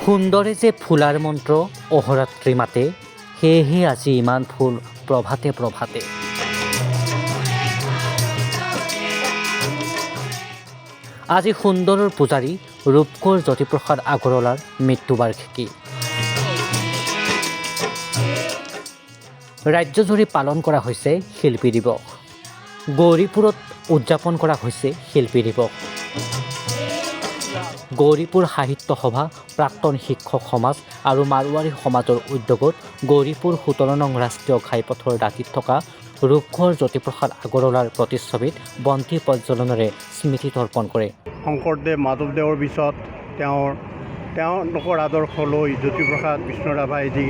সুন্দৰে যে ফুলাৰ মন্ত্ৰ অহৰাত্ৰি মাতে, সেয়েহে আজি ইমান ফুল প্ৰভাতে প্ৰভাতে। আজি সুন্দৰৰ পূজাৰী ৰূপকোঁৱৰ জ্যোতিপ্ৰসাদ আগৰৱালাৰ মৃত্যুবাৰ্ষিকী। ৰাজ্যজুৰি পালন কৰা হৈছে শিল্পী দিৱস। গৌৰীপুৰত উদযাপন কৰা হৈছে শিল্পী দিৱস। গৌৰীপুৰ সাহিত্য সভা, প্ৰাক্তন শিক্ষক সমাজ আৰু মাৰোৱাৰী সমাজৰ উদ্যোগত গৌৰীপুৰ ১৭ নং ৰাষ্ট্ৰীয় ঘাইপথৰ দাঁতিত থকা ৰূপকোঁৱৰ জ্যোতিপ্ৰসাদ আগৰৱালাৰ প্ৰতিচ্ছবিত বন্তি প্ৰজ্বলনেৰে স্মৃতি তৰ্পণ কৰে। শংকৰদেৱ মাধৱদেৱৰ পিছত তেওঁলোকৰ আদৰ্শ লৈ জ্যোতিপ্ৰসাদ বিষ্ণুৰাভাই যি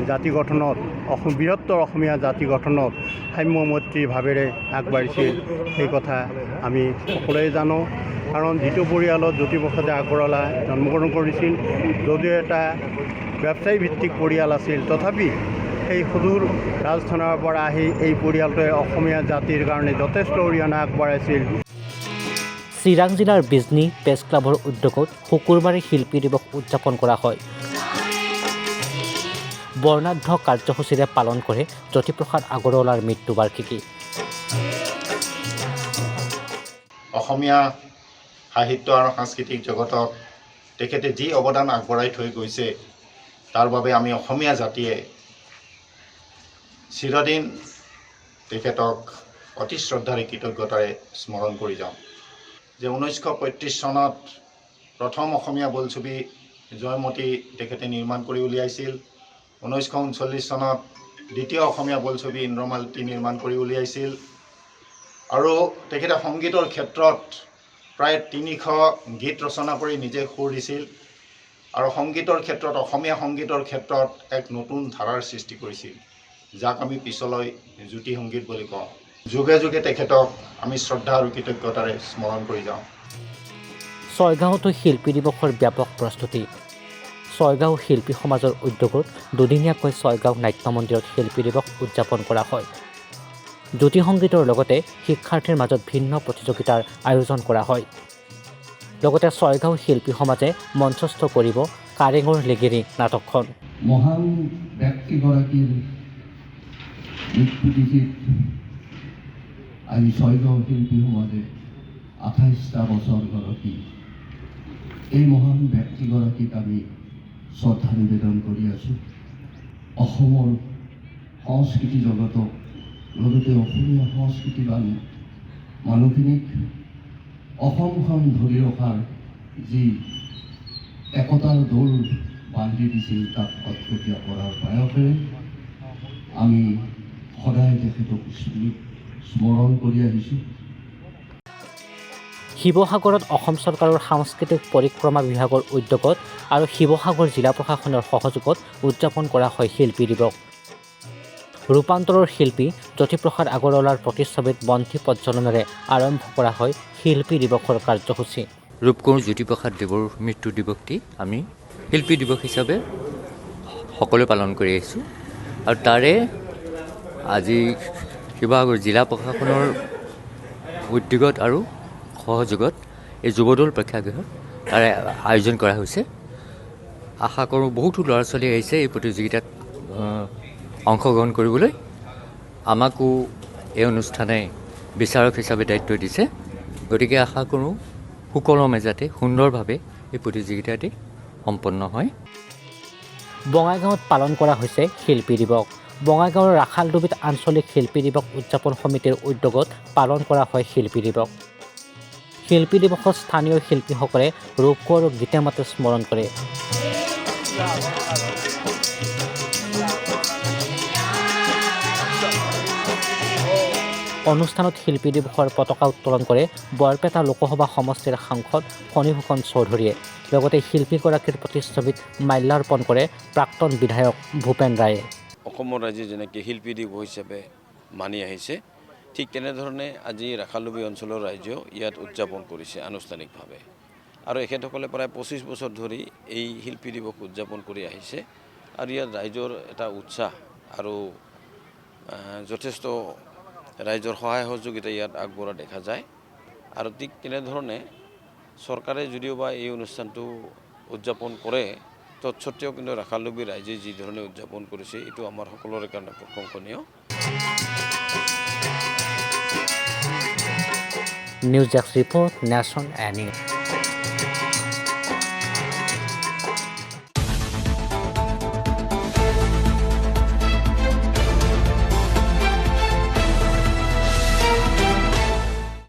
জাতি গঠনত বৃহত্তৰ অসমীয়া জাতি গঠনত সাম্যমৈত্ৰী ভাৱেৰে আগবাঢ়িছিল, সেই কথা আমি সকলোৱে জানো। কাৰণ যিটো পৰিয়ালত জ্যোতিপ্ৰসাদে আগৰৱালা জন্মগ্ৰহণ কৰিছিল, যদিও এটা ব্যৱসায়ী ভিত্তিক পৰিয়াল আছিল, তথাপি সেই সুদূৰ ৰাজস্থানৰ পৰা আহি এই পৰিয়ালটোৱে অসমীয়া জাতিৰ কাৰণে যথেষ্ট অৰিহণা আগবঢ়াইছিল। চিৰাং জিলাৰ বিজনী প্ৰেছ ক্লাবৰ উদ্যোগত শুকুৰবাৰে শিল্পী দিৱস উদযাপন কৰা হয়। বৰ্ণাঢ্য কাৰ্যসূচীৰে পালন কৰে জ্যোতিপ্ৰসাদ আগৰৱালাৰ মৃত্যুবাৰ্ষিকী। অসমীয়া সাহিত্য আৰু সাংস্কৃতিক জগতত তেখেতে যি অৱদান আগবঢ়াই থৈ গৈছে, তাৰ বাবে আমি অসমীয়া জাতিয়ে চিৰদিন তেখেতক অতি শ্ৰদ্ধাৰে কৃতজ্ঞতাৰে স্মৰণ কৰি যাওঁ। যে 1935 চনত প্ৰথম অসমীয়া বোলছবি জয়মতী তেখেতে নিৰ্মাণ কৰি উলিয়াইছিল। 1939 চনত দ্বিতীয় অসমীয়া বোলছবি ইন্দ্ৰমালতী নিৰ্মাণ কৰি উলিয়াইছিল। আৰু তেখেতে সংগীতৰ ক্ষেত্ৰত প্ৰায় 300 গীত ৰচনা কৰি নিজে সুৰ দিছিল আৰু সংগীতৰ ক্ষেত্ৰত অসমীয়া সংগীতৰ ক্ষেত্ৰত এক নতুন ধাৰাৰ সৃষ্টি কৰিছিল, যাক আমি পিছলৈ জ্যোতি সংগীত বুলি কওঁ। যুগে যুগে তেখেতক আমি শ্ৰদ্ধা আৰু কৃতজ্ঞতাৰে স্মৰণ কৰি যাওঁ। ছয়গাঁৱতো শিল্পী দিৱসৰ ব্যাপক প্ৰস্তুতি। ছয়গাঁও শিল্পী সমাজৰ উদ্যোগত দুদিনীয়াকৈ ছয়গাঁও নাট্য মন্দিৰত শিল্পী দিৱস উদযাপন কৰা হয়। জ্যোতি সংগীতৰ লগতে শিক্ষাৰ্থীৰ মাজত ভিন্ন প্ৰতিযোগিতাৰ আয়োজন কৰা হয়। লগতে ছয়গাঁও শিল্পী সমাজে মঞ্চস্থ কৰিব কাৰেঙৰ লেগিৰি নাটকখন। মহান ব্যক্তিগৰাকীৰ মৃত্যুতিথিত আজি ছয়গাঁও শিল্পী সমাজে 28টা বছৰ গৰকি এই মহান ব্যক্তিগৰাকীক আমি শ্ৰদ্ধা নিবেদন কৰি আছোঁ। অসমৰ সংস্কৃতি জগতক, লগতে অসমীয়া সংস্কৃতিবান মানুহখিনিক অসমখন ধৰি ৰখাৰ যি একতাৰ দৌল বান্ধি দিছিল, তাক কটকটীয়া কৰাৰ পায়সেৰে আমি সদায় তেখেতক স্মৰণ কৰি আহিছোঁ। শিৱসাগৰত অসম চৰকাৰৰ সাংস্কৃতিক পৰিক্ৰমা বিভাগৰ উদ্যোগত আৰু শিৱসাগৰ জিলা প্ৰশাসনৰ সহযোগত উদযাপন কৰা হয় শিল্পী দিৱস। ৰূপান্তৰৰ শিল্পী জ্যোতিপ্ৰসাদ আগৰৱালাৰ প্ৰতিচ্ছবিত বন্তি প্ৰজ্বলনেৰে আৰম্ভ কৰা হয় শিল্পী দিৱসৰ কাৰ্যসূচী। ৰূপকোঁৱৰ জ্যোতিপ্ৰসাদ দেৱৰ মৃত্যু দিৱসটি আমি শিল্পী দিৱস হিচাপে সকলোৱে পালন কৰি আহিছোঁ। আৰু তাৰে আজি শিৱসাগৰ জিলা প্ৰশাসনৰ উদ্যোগত আৰু সহযোগত এই যুৱদৌল প্ৰেক্ষাগৃহত তাৰে আয়োজন কৰা হৈছে। আশা কৰোঁ বহুতো ল'ৰা ছোৱালী আহিছে এই প্ৰতিযোগিতাত অংশগ্ৰহণ কৰিবলৈ। আমাকো এই অনুষ্ঠানে বিচাৰক হিচাপে দায়িত্ব দিছে, গতিকে আশা কৰোঁ সুকলমে যাতে সুন্দৰভাৱে এই প্ৰতিযোগিতাটি সম্পন্ন হয়। বঙাইগাঁৱত পালন কৰা হৈছে শিল্পী দিৱস। বঙাইগাঁৱৰ ৰাখালডুবিত আঞ্চলিক শিল্পী দিৱস উদযাপন সমিতিৰ উদ্যোগত পালন কৰা হয় শিল্পী দিৱস। শিল্পী দিৱসত স্থানীয় শিল্পীসকলে ৰূপকোঁৱৰক গীতে মাতে স্মৰণ কৰে। অনুষ্ঠানত শিল্পী দিৱসৰ পতাকা উত্তোলন কৰে বৰপেটা লোকসভা সমষ্টিৰ সাংসদ ফণীভূষণ চৌধুৰীয়ে। লগতে শিল্পীগৰাকীৰ প্ৰতিচ্ছবিত মাল্যাৰ্পণ কৰে প্ৰাক্তন বিধায়ক ভূপেন ৰায়ে। অসমৰ ৰাইজে যেনেকৈ শিল্পী দিৱস হিচাপে মানি আহিছে, ঠিক তেনেধৰণে আজি ৰাখালডুবি অঞ্চলৰ ৰাইজেও ইয়াত উদযাপন কৰিছে আনুষ্ঠানিকভাৱে। আৰু এখেতসকলে প্ৰায় 25 বছৰ ধৰি এই শিল্পী দিৱস উদযাপন কৰি আহিছে। আৰু ইয়াত ৰাইজৰ এটা উৎসাহ আৰু যথেষ্ট ৰাইজৰ সহায় সহযোগিতা ইয়াত আগবঢ়া দেখা যায়। আৰু ঠিক তেনেধৰণে চৰকাৰে যদিও বা এই অনুষ্ঠানটো উদযাপন কৰে, তৎসত্ত্বেও কিন্তু ৰাখালুবি ৰাইজে যি ধৰণে উদযাপন কৰিছে এইটো আমাৰ সকলোৰে কাৰণে প্ৰশংসনীয়। News desk report, nation and news.